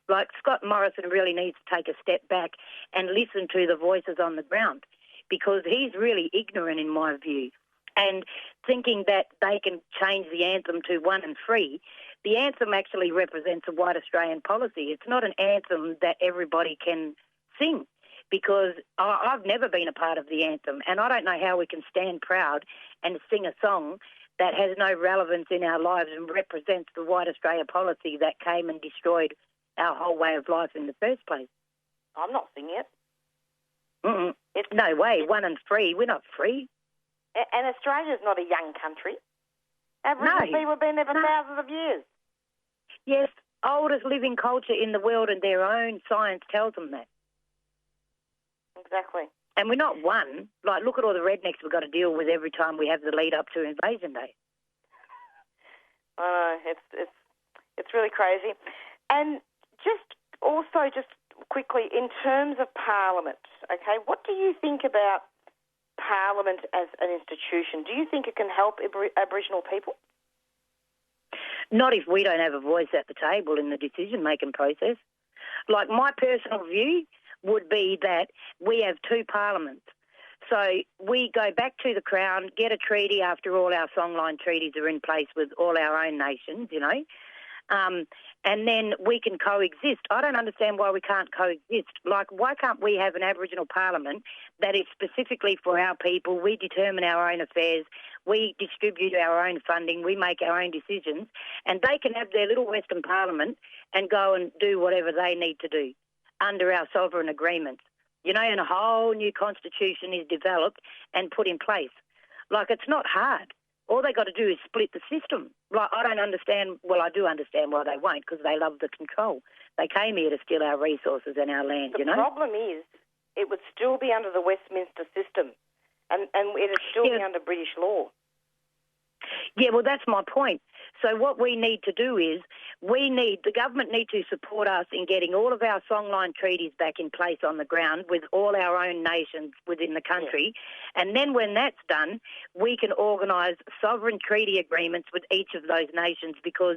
[SPEAKER 13] Like, Scott Morrison really needs to take a step back and listen to the voices on the ground, because he's really ignorant in my view. And thinking that they can change the anthem to one and free, the anthem actually represents a white Australian policy. It's not an anthem that everybody can sing, because I've never been a part of the anthem, and I don't know how we can stand proud and sing a song that has no relevance in our lives and represents the white Australia policy that came and destroyed our whole way of life in the first place.
[SPEAKER 6] I'm not singing it.
[SPEAKER 13] No way, one and free. We're not free.
[SPEAKER 6] And Australia's not a young country. Aboriginal people have been there for thousands of years.
[SPEAKER 13] Yes, oldest living culture in the world, and their own science tells them that.
[SPEAKER 6] Exactly.
[SPEAKER 13] And we're not one. Like, look at all the rednecks we've got to deal with every time we have the lead up to Invasion Day. I
[SPEAKER 6] know, it's really crazy. And just quickly, in terms of Parliament, okay, what do you think about Parliament as an institution? Do you think it can help Aboriginal people?
[SPEAKER 13] Not if we don't have a voice at the table in the decision-making process. Like, my personal view would be that we have two parliaments. So we go back to the Crown, get a treaty after all our songline treaties are in place with all our own nations, you know, and then we can coexist. I don't understand why we can't coexist. Like, why can't we have an Aboriginal parliament that is specifically for our people? We determine our own affairs, we distribute our own funding, we make our own decisions, and they can have their little Western parliament and go and do whatever they need to do under our sovereign agreements. You know, and a whole new constitution is developed and put in place. Like, it's not hard. All they got to do is split the system. Like, I don't understand. Well, I do understand why they won't, because they love the control. They came here to steal our resources and our land, you know.
[SPEAKER 6] The problem is it would still be under the Westminster system and it would still be under British law.
[SPEAKER 13] Yeah, well, that's my point. So what we need to do is the government need to support us in getting all of our songline treaties back in place on the ground with all our own nations within the country. Yeah. And then when that's done, we can organise sovereign treaty agreements with each of those nations, because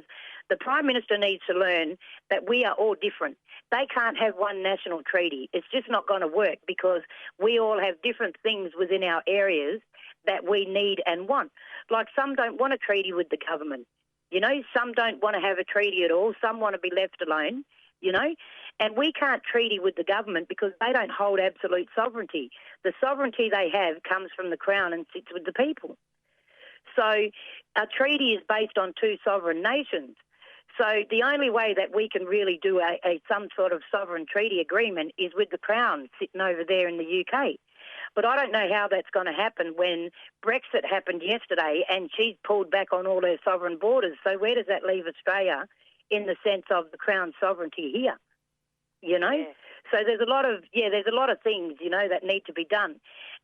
[SPEAKER 13] the Prime Minister needs to learn that we are all different. They can't have one national treaty. It's just not going to work, because we all have different things within our areas that we need and want. Like, some don't want a treaty with the government. You know, some don't want to have a treaty at all. Some want to be left alone, you know. And we can't treaty with the government because they don't hold absolute sovereignty. The sovereignty they have comes from the Crown and sits with the people. So a treaty is based on two sovereign nations. So the only way that we can really do some sort of sovereign treaty agreement is with the Crown sitting over there in the UK. But I don't know how that's going to happen when Brexit happened yesterday and she's pulled back on all her sovereign borders. So where does that leave Australia in the sense of the Crown's sovereignty here? You know? Yeah. So there's a lot of things, you know, that need to be done.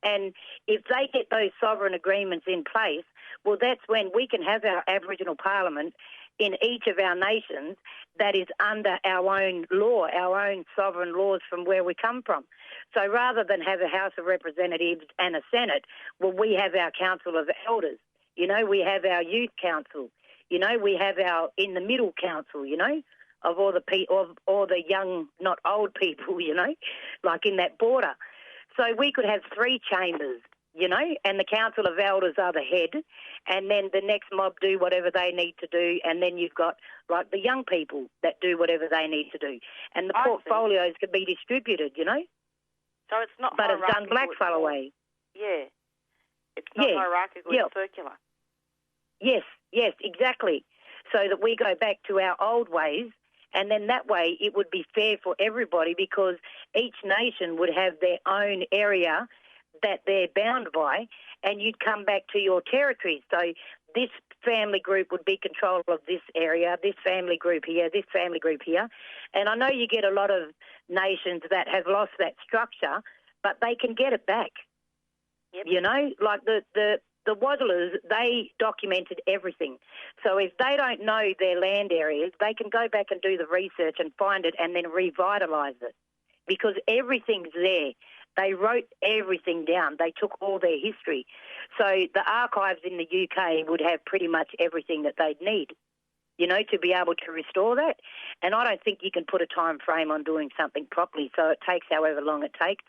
[SPEAKER 13] And if they get those sovereign agreements in place, well, that's when we can have our Aboriginal Parliament in each of our nations that is under our own law, our own sovereign laws from where we come from. So rather than have a House of Representatives and a Senate, well, we have our Council of Elders. You know, we have our Youth Council. You know, we have our in the middle council, you know, of all the young, not old people, you know, like in that border. So we could have three chambers, you know, and the Council of Elders are the head, and then the next mob do whatever they need to do, and then you've got, like, the young people that do whatever they need to do. And the portfolios can be distributed, you know.
[SPEAKER 6] So it's not
[SPEAKER 13] but it's done blackfellow way.
[SPEAKER 6] Yeah. It's not hierarchical, it's circular.
[SPEAKER 13] Yes, exactly. So that we go back to our old ways, and then that way it would be fair for everybody, because each nation would have their own area that they're bound by, and you'd come back to your territory. So this family group would be control of this area, this family group here, this family group here. And I know you get a lot of nations that have lost that structure, but they can get it back. Yep. You know, like the Waddlers, they documented everything. So if they don't know their land areas, they can go back and do the research and find it and then revitalise it, because everything's there. They wrote everything down. They took all their history. So the archives in the UK would have pretty much everything that they'd need, you know, to be able to restore that. And I don't think you can put a time frame on doing something properly, so it takes however long it takes.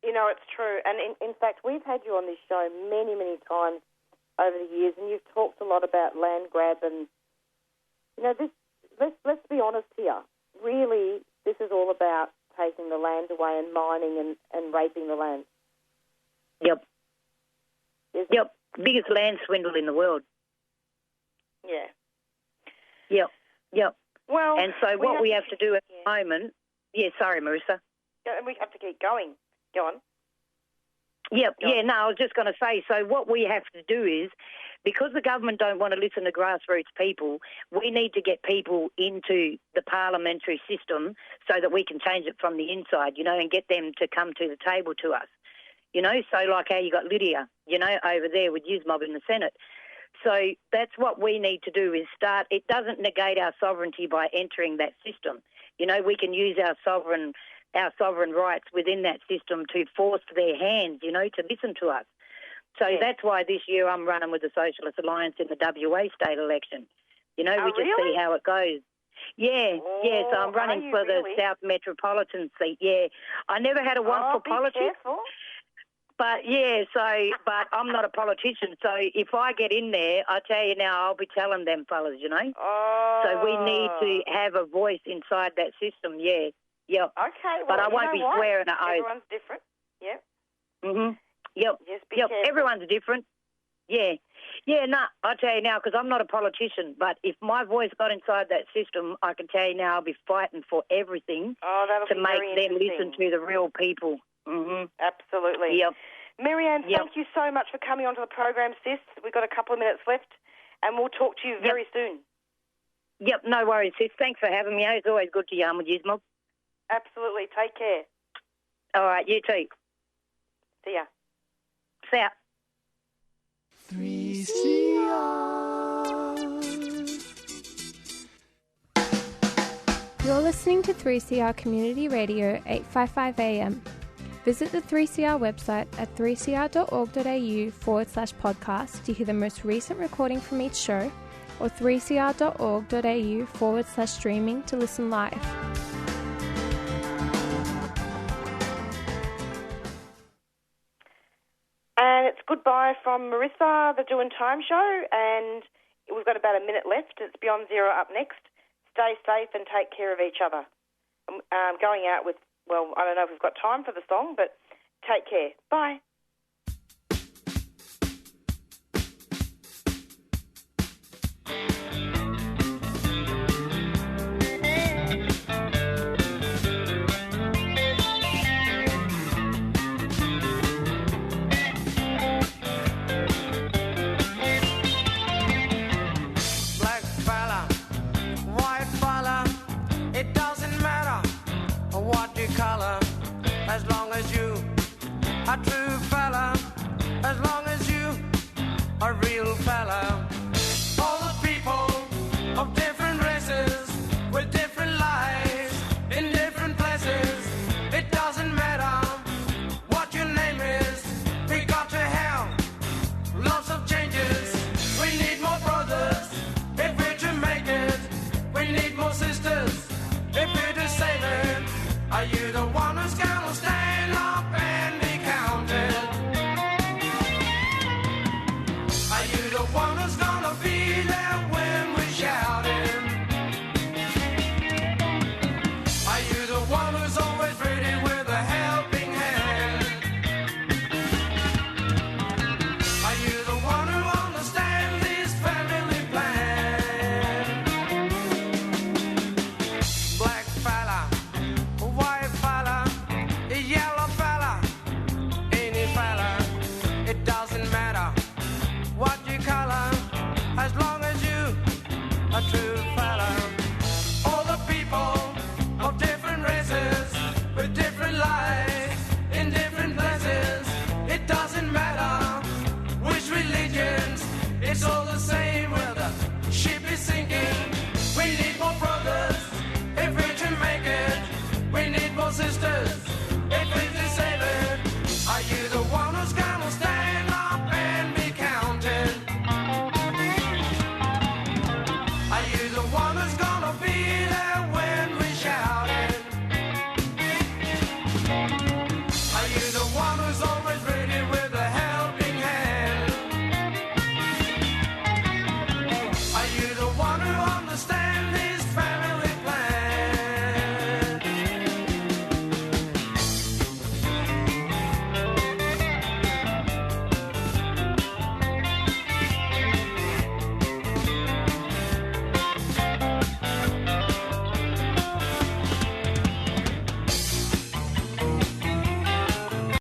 [SPEAKER 6] You know, it's true. And in fact, we've had you on this show many, many times over the years, and you've talked a lot about land grab. And, you know, let's be honest here. Really, this is all about taking the land away and mining and raping the land.
[SPEAKER 13] Yep. Yep. Biggest land swindle in the world.
[SPEAKER 6] Yeah.
[SPEAKER 13] Yep.
[SPEAKER 6] Well,
[SPEAKER 13] and so what we have to do at the moment... Yeah, sorry, Marisa.
[SPEAKER 6] And we have to keep going. Go on.
[SPEAKER 13] Yep. Yeah, no, I was just going to say, so what we have to do is, because the government don't want to listen to grassroots people, we need to get people into the parliamentary system so that we can change it from the inside, you know, and get them to come to the table to us. You know, so like how you got Lydia, you know, over there with Mob in the Senate. So that's what we need to do, is start. It doesn't negate our sovereignty by entering that system. You know, we can use our sovereign rights within that system to force their hands, you know, to listen to us. So that's why this year I'm running with the Socialist Alliance in the WA state election. You know, we just see how it goes. Yeah, so I'm running for the South Metropolitan seat, I never had a want for politics.
[SPEAKER 6] Careful.
[SPEAKER 13] But, but I'm not a politician, so if I get in there, I tell you now, I'll be telling them fellas, you know. So we need to have a voice inside that system, Yep.
[SPEAKER 6] Okay,
[SPEAKER 13] but I won't be swearing an oath.
[SPEAKER 6] Everyone's different, Yep.
[SPEAKER 13] Yep,
[SPEAKER 6] careful.
[SPEAKER 13] Everyone's different. I tell you now, because I'm not a politician, but if my voice got inside that system, I can tell you now I'll be fighting for everything to make them listen to the real people.
[SPEAKER 6] Absolutely.
[SPEAKER 13] Yep.
[SPEAKER 6] Marianne, thank you so much for coming onto the program, sis. We've got a couple of minutes left, and we'll talk to you very soon. Yep,
[SPEAKER 13] no worries, sis. Thanks for having me. It's always good to yarn with you, Mum.
[SPEAKER 6] Absolutely. Take care.
[SPEAKER 13] All right, you too.
[SPEAKER 6] See ya.
[SPEAKER 13] See ya.
[SPEAKER 14] 3CR. You're listening to 3CR Community Radio 855 AM. Visit the 3CR website at 3cr.org.au/podcast to hear the most recent recording from each show, or 3cr.org.au/streaming to listen live.
[SPEAKER 6] And it's goodbye from Marisa, the Doing Time show, and we've got about a minute left. It's Beyond Zero up next. Stay safe and take care of each other. Going out with, well, I don't know if we've got time for the song, but take care. Bye.
[SPEAKER 15] As long as you a true fella, as long as you a real fella. All the people of different races with different lives in different places. It doesn't matter what your name is. We got to have lots of changes. We need more brothers if we're to make it. We need more sisters if we're to save it. Are you the one who's gonna stand up and be counted? Are you the one who's gonna be there when we're shouting? Are you the one who's always ready with a helping hand? Are you the one who understands this family plan? Black fella, white fella, yellow fella, any fella, it doesn't matter what you color, as long as you a true fella. All the people of different races with different lives in different places, it doesn't matter which religions, it's all the same where the ship is sinking. We need more brothers if we're to make it. We need more sisters